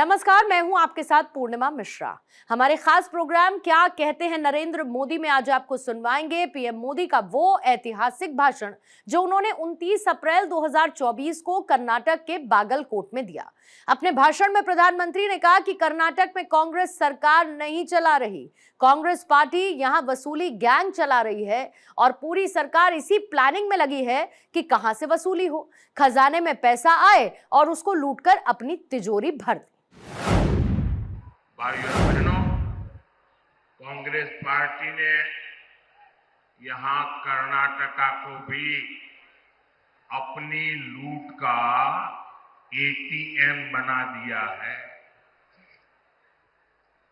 नमस्कार, मैं हूं आपके साथ पूर्णिमा मिश्रा। हमारे खास प्रोग्राम क्या कहते हैं नरेंद्र मोदी में आज आपको सुनवाएंगे पीएम मोदी का वो ऐतिहासिक भाषण जो उन्होंने 29 अप्रैल 2024 को कर्नाटक के बागलकोट में दिया। अपने भाषण में प्रधानमंत्री ने कहा कि कर्नाटक में कांग्रेस सरकार नहीं चला रही, कांग्रेस पार्टी यहां वसूली गैंग चला रही है और पूरी सरकार इसी प्लानिंग में लगी है कि कहां से वसूली हो, खजाने में पैसा आए और उसको लूटकर अपनी तिजोरी भर दे। भाइयों और बहनों, कांग्रेस पार्टी ने यहां कर्नाटका को भी अपनी लूट का एटीएम बना दिया है।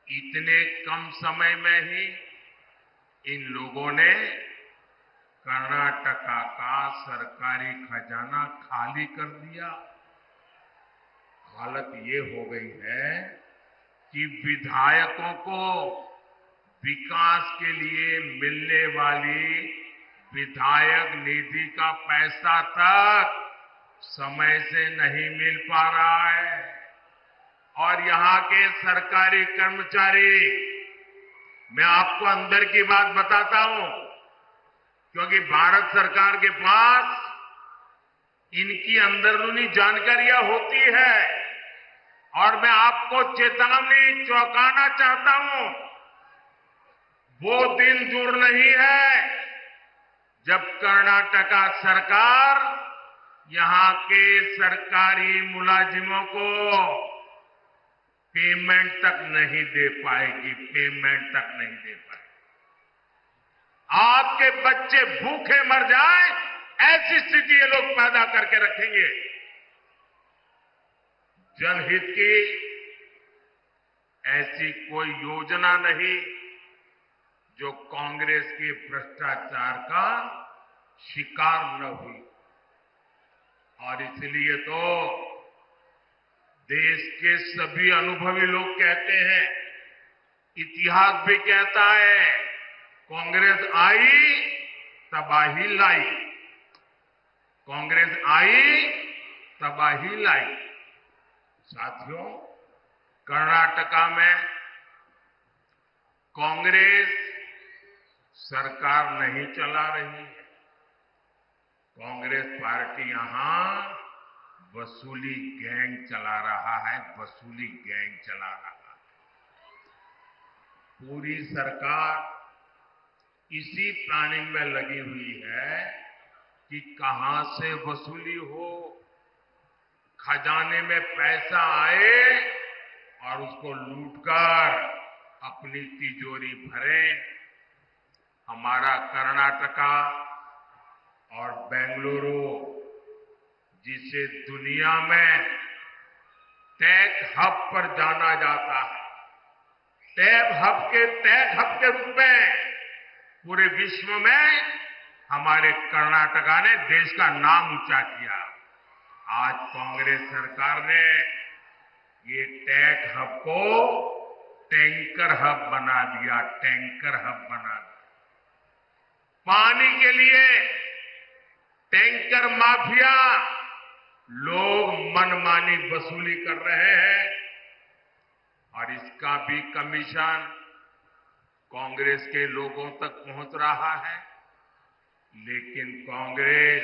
इतने कम समय में ही इन लोगों ने कर्नाटका का सरकारी खजाना खाली कर दिया। हालत ये हो गई है कि विधायकों को विकास के लिए मिलने वाली विधायक निधि का पैसा तक समय से नहीं मिल पा रहा है और यहां के सरकारी कर्मचारी, मैं आपको अंदर की बात बताता हूं, क्योंकि भारत सरकार के पास इनकी अंदरूनी जानकारियां होती है और मैं आपको चेतावनी चौंकाना चाहता हूं। वो दिन दूर नहीं है जब कर्नाटका सरकार यहां के सरकारी मुलाजिमों को पेमेंट तक नहीं दे पाएगी, पेमेंट तक नहीं दे पाएगी। आपके बच्चे भूखे मर जाए ऐसी स्थिति ये लोग पैदा करके रखेंगे। जनहित की ऐसी कोई योजना नहीं जो कांग्रेस के भ्रष्टाचार का शिकार न हुई। और इसलिए तो देश के सभी अनुभवी लोग कहते हैं, इतिहास भी कहता है, कांग्रेस आई तबाही लाई, कांग्रेस आई तबाही लाई। साथियों, कर्नाटका में कांग्रेस सरकार नहीं चला रही है। कांग्रेस पार्टी यहां वसूली गैंग चला रहा है, वसूली गैंग चला रहा है। पूरी सरकार इसी प्लानिंग में लगी हुई है कि कहां से वसूली हो, खजाने में पैसा आए और उसको लूटकर अपनी तिजोरी भरे। हमारा कर्नाटका और बेंगलुरु, जिसे दुनिया में टेक हब पर जाना जाता है, टेक हब के रूप में पूरे विश्व में हमारे कर्नाटका ने देश का नाम ऊंचा किया। आज कांग्रेस सरकार ने ये टेक हब को टैंकर हब बना दिया, टैंकर हब बना दिया। पानी के लिए टैंकर माफिया लोग मनमानी वसूली कर रहे हैं और इसका भी कमीशन कांग्रेस के लोगों तक पहुंच रहा है। लेकिन कांग्रेस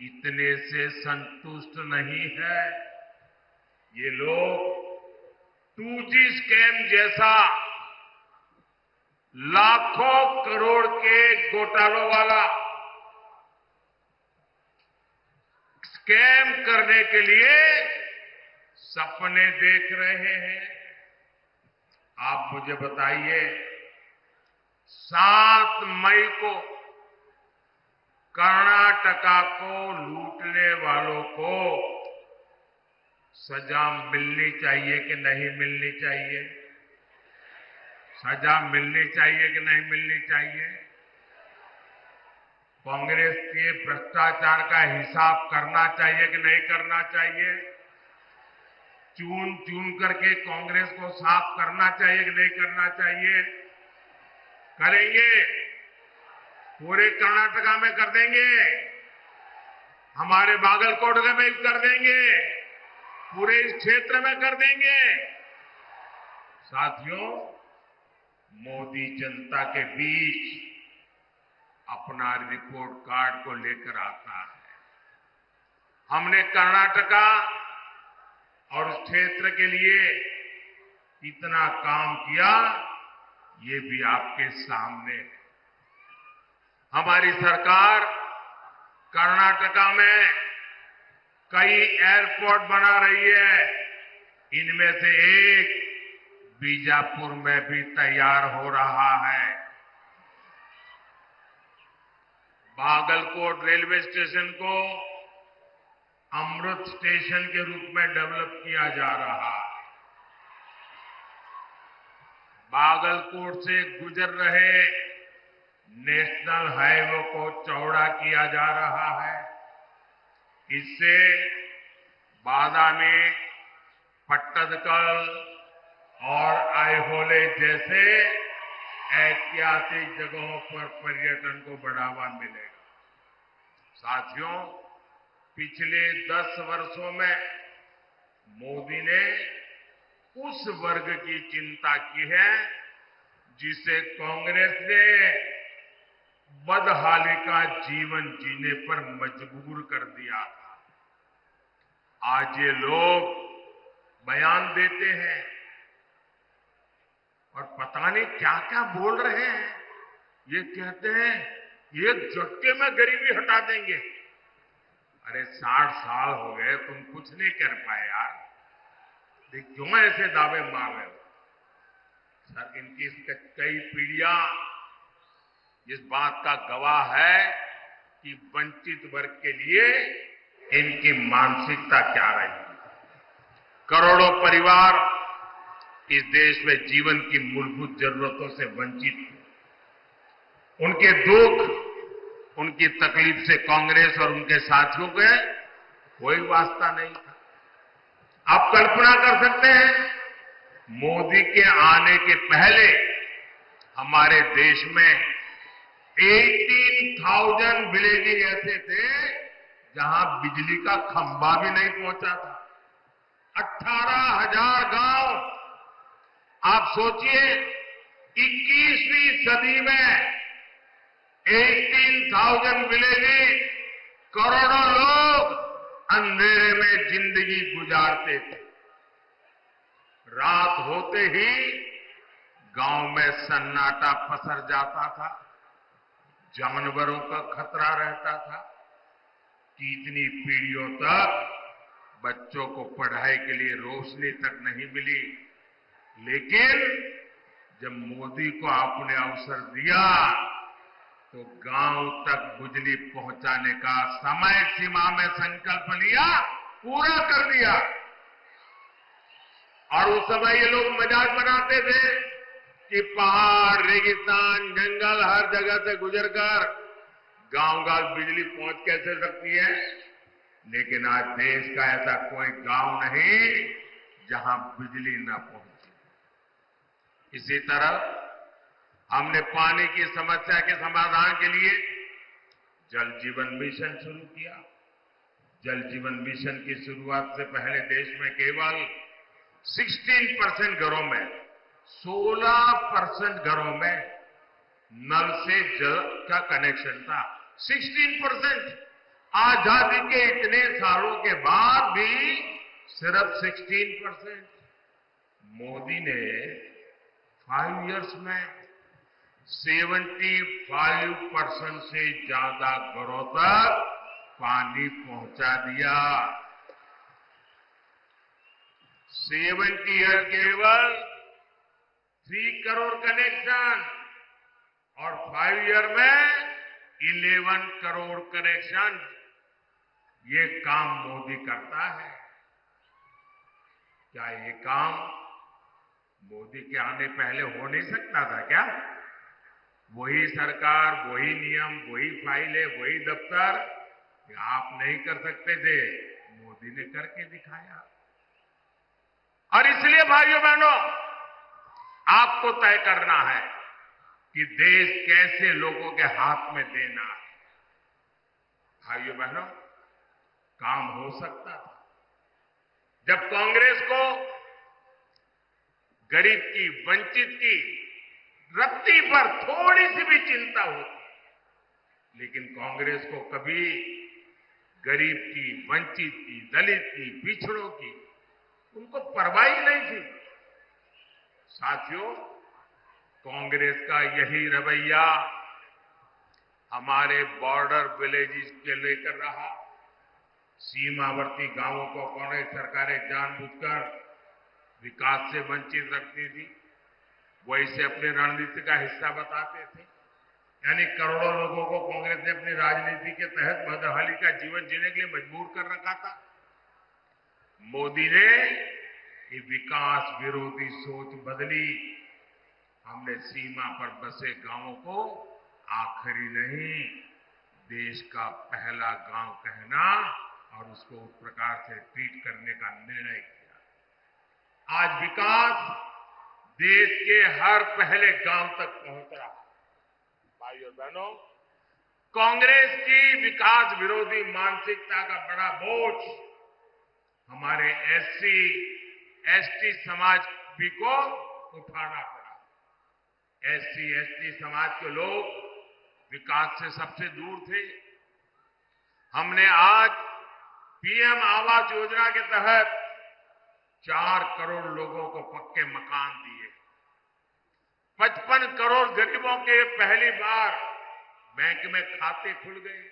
इतने से संतुष्ट नहीं है। ये लोग 2G स्कैम जैसा लाखों करोड़ के घोटालों वाला स्कैम करने के लिए सपने देख रहे हैं। आप मुझे बताइए, 7 मई को कर्नाटका को लूटने वालों को सजा मिलनी चाहिए कि नहीं मिलनी चाहिए? सजा मिलनी चाहिए कि नहीं मिलनी चाहिए? कांग्रेस के भ्रष्टाचार का हिसाब करना चाहिए कि नहीं करना चाहिए? चुन चुन करके कांग्रेस को साफ करना चाहिए कि नहीं करना चाहिए? करेंगे, पूरे कर्नाटका में कर देंगे, हमारे बागलकोट में भी कर देंगे, पूरे इस क्षेत्र में कर देंगे। साथियों, मोदी जनता के बीच अपना रिपोर्ट कार्ड को लेकर आता है। हमने कर्नाटका और उस क्षेत्र के लिए कितना काम किया, ये भी आपके सामने है। हमारी सरकार कर्नाटका में कई एयरपोर्ट बना रही है। इनमें से एक बीजापुर में भी तैयार हो रहा है। बागलकोट रेलवे स्टेशन को अमृत स्टेशन के रूप में डेवलप किया जा रहा है। बागलकोट से गुजर रहे नेशनल हाईवे को चौड़ा किया जा रहा है। इससे बादामी, पट्टदकल और आइहोले जैसे ऐतिहासिक जगहों पर पर्यटन को बढ़ावा मिलेगा। साथियों, पिछले 10 वर्षों में मोदी ने उस वर्ग की चिंता की है जिसे कांग्रेस ने बदहाली का जीवन जीने पर मजबूर कर दिया था। आज ये लोग बयान देते हैं और पता नहीं क्या क्या बोल रहे हैं। ये कहते हैं एक झटके में गरीबी हटा देंगे। अरे 60 साल हो गए, तुम कुछ नहीं कर पाए यार, क्यों ऐसे दावे मार रहे हो? सर, इनकी कई पीढ़ियां इस बात का गवाह है कि वंचित वर्ग के लिए इनकी मानसिकता क्या रही। करोड़ों परिवार इस देश में जीवन की मूलभूत जरूरतों से वंचित थे। उनके दुख, उनकी तकलीफ से कांग्रेस और उनके साथियों के कोई वास्ता नहीं था। आप कल्पना कर सकते हैं, मोदी के आने के पहले हमारे देश में 18,000 विलेज ऐसे थे जहां बिजली का खंभा भी नहीं पहुंचा था। 18,000 गांव। आप सोचिए, 21वीं सदी में 18,000 विलेज, करोड़ों लोग अंधेरे में जिंदगी गुजारते थे। रात होते ही गांव में सन्नाटा पसर जाता था। जानवरों का खतरा रहता था। कितनी पीढ़ियों तक बच्चों को पढ़ाई के लिए रोशनी तक नहीं मिली। लेकिन जब मोदी को आपने अवसर दिया तो गांव तक बिजली पहुंचाने का समय सीमा में संकल्प लिया, पूरा कर दिया। और उस समय ये लोग मजाक बनाते थे कि पहाड़, रेगिस्तान, जंगल हर जगह से गुजरकर गांव-गांव बिजली पहुंच कैसे सकती है। लेकिन आज देश का ऐसा कोई गांव नहीं जहां बिजली न पहुंचे। इसी तरह हमने पानी की समस्या के समाधान के लिए जल जीवन मिशन शुरू किया। जल जीवन मिशन की शुरुआत से पहले देश में केवल 16% घरों में, 16% घरों में नल से जल का कनेक्शन था। 16%। आजादी के इतने सालों के बाद भी सिर्फ 16%। मोदी ने 5 इयर्स में 75% से ज्यादा घरों तक पानी पहुंचा दिया। 70 ईयर केवल 3 करोड़ कनेक्शन और 5 ईयर में 11 करोड़ कनेक्शन। ये काम मोदी करता है। क्या ये काम मोदी के आने पहले हो नहीं सकता था क्या? वही सरकार, वही नियम, वही फाइलें, वही दफ्तर, आप नहीं कर सकते थे, मोदी ने करके दिखाया। और इसलिए भाइयों बहनों, आपको तय करना है कि देश कैसे लोगों के हाथ में देना है। भाइयों बहनों, काम हो सकता था। जब कांग्रेस को गरीब की, वंचित की रत्ती पर थोड़ी सी भी चिंता होती, लेकिन कांग्रेस को कभी गरीब की, वंचित की, दलित की, पिछड़ों की उनको परवाह ही नहीं थी। साथियों, कांग्रेस का यही रवैया हमारे बॉर्डर विलेजेस के लेकर रहा। सीमावर्ती गांवों को कांग्रेस सरकारें जानबूझकर विकास से वंचित रखती थी, वो इसे अपनी रणनीति का हिस्सा बताते थे। यानी करोड़ों लोगों को कांग्रेस ने अपनी राजनीति के तहत बदहाली का जीवन जीने के लिए मजबूर कर रखा था। मोदी ने ये विकास विरोधी सोच बदली। हमने सीमा पर बसे गांवों को आखिरी नहीं, देश का पहला गांव कहना और उसको उस प्रकार से ट्रीट करने का निर्णय किया। आज विकास देश के हर पहले गांव तक पहुंच रहा है। भाइयों और बहनों, कांग्रेस की विकास विरोधी मानसिकता का बड़ा बोझ हमारे एससी, एसटी समाज भी को उठाना पड़ा। एससी, एसटी समाज के लोग विकास से सबसे दूर थे। हमने आज पीएम आवास योजना के तहत 4 करोड़ लोगों को पक्के मकान दिए। 55 करोड़ गरीबों के पहली बार बैंक में खाते खुल गए।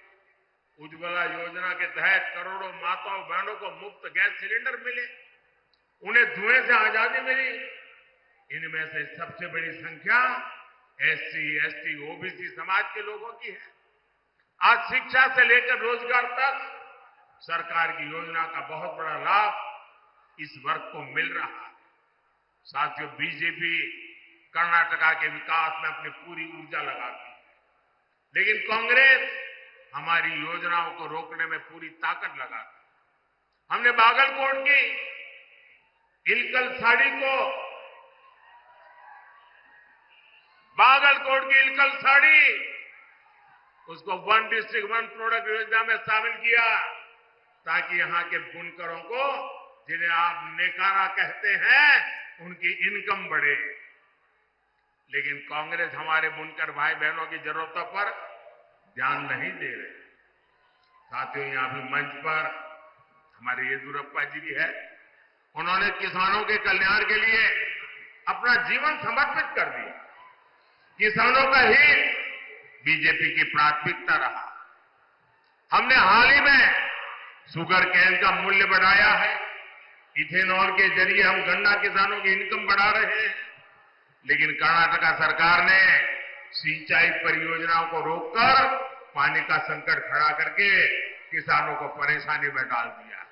उज्ज्वला योजना के तहत करोड़ों माताओं बहनों को मुफ्त गैस सिलेंडर मिले, उन्हें धुएं से आजादी मिली। इनमें से सबसे बड़ी संख्या एससी, एसटी, ओबीसी समाज के लोगों की है। आज शिक्षा से लेकर रोजगार तक सरकार की योजना का बहुत बड़ा लाभ इस वर्ग को मिल रहा है। साथियों, बीजेपी कर्नाटका के विकास में अपनी पूरी ऊर्जा लगाती है, लेकिन कांग्रेस हमारी योजनाओं को रोकने में पूरी ताकत लगाती है। हमने बागलकोट की इलकल साड़ी उसको वन डिस्ट्रिक्ट वन प्रोडक्ट योजना में शामिल किया, ताकि यहां के बुनकरों को, जिन्हें आप नेकारा कहते हैं, उनकी इनकम बढ़े। लेकिन कांग्रेस हमारे बुनकर भाई बहनों की जरूरतों पर ध्यान नहीं दे रहे। साथियों, यहां भी मंच पर हमारे येदियुरप्पा जी भी है। उन्होंने किसानों के कल्याण के लिए अपना जीवन समर्पित कर दिया। किसानों का हित बीजेपी की प्राथमिकता रहा। हमने हाल ही में शुगर केन का मूल्य बढ़ाया है। इथेनॉल के जरिए हम गन्ना किसानों की इनकम बढ़ा रहे हैं। लेकिन कर्नाटका सरकार ने सिंचाई परियोजनाओं को रोककर पानी का संकट खड़ा करके किसानों को परेशानी में डाल दिया।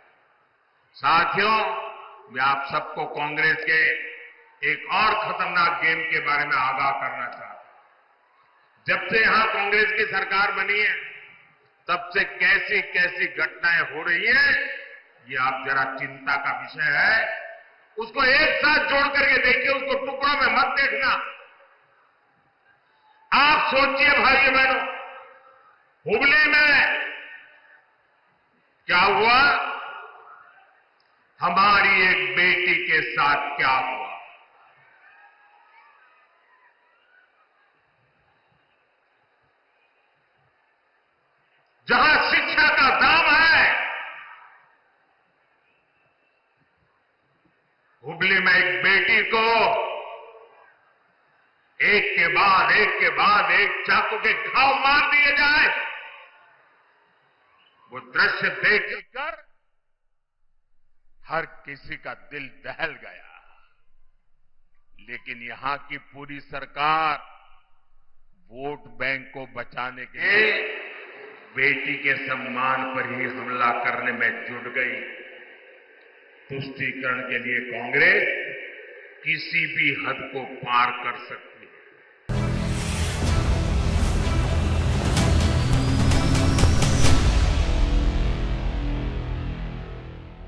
साथियों, मैं आप सबको कांग्रेस के एक और खतरनाक गेम के बारे में आगाह करना चाहता हूं। जब से यहां कांग्रेस की सरकार बनी है, तब से कैसी कैसी घटनाएं हो रही हैं, ये आप जरा चिंता का विषय है। उसको एक साथ जोड़ करके देखिए, उसको टुकड़ों में मत देखना। आप सोचिए भाइयों बहनों, हुबली में क्या हुआ, हमारी एक बेटी के साथ क्या हुआ। जहां शिक्षा का दाम है, हुबली में एक बेटी को एक के बाद एक चाकू के घाव मार दिए जाए, वो दृश्य देखकर हर किसी का दिल दहल गया। लेकिन यहां की पूरी सरकार वोट बैंक को बचाने के लिए बेटी के सम्मान पर ही हमला करने में जुट गई। तुष्टीकरण के लिए कांग्रेस किसी भी हद को पार कर सकती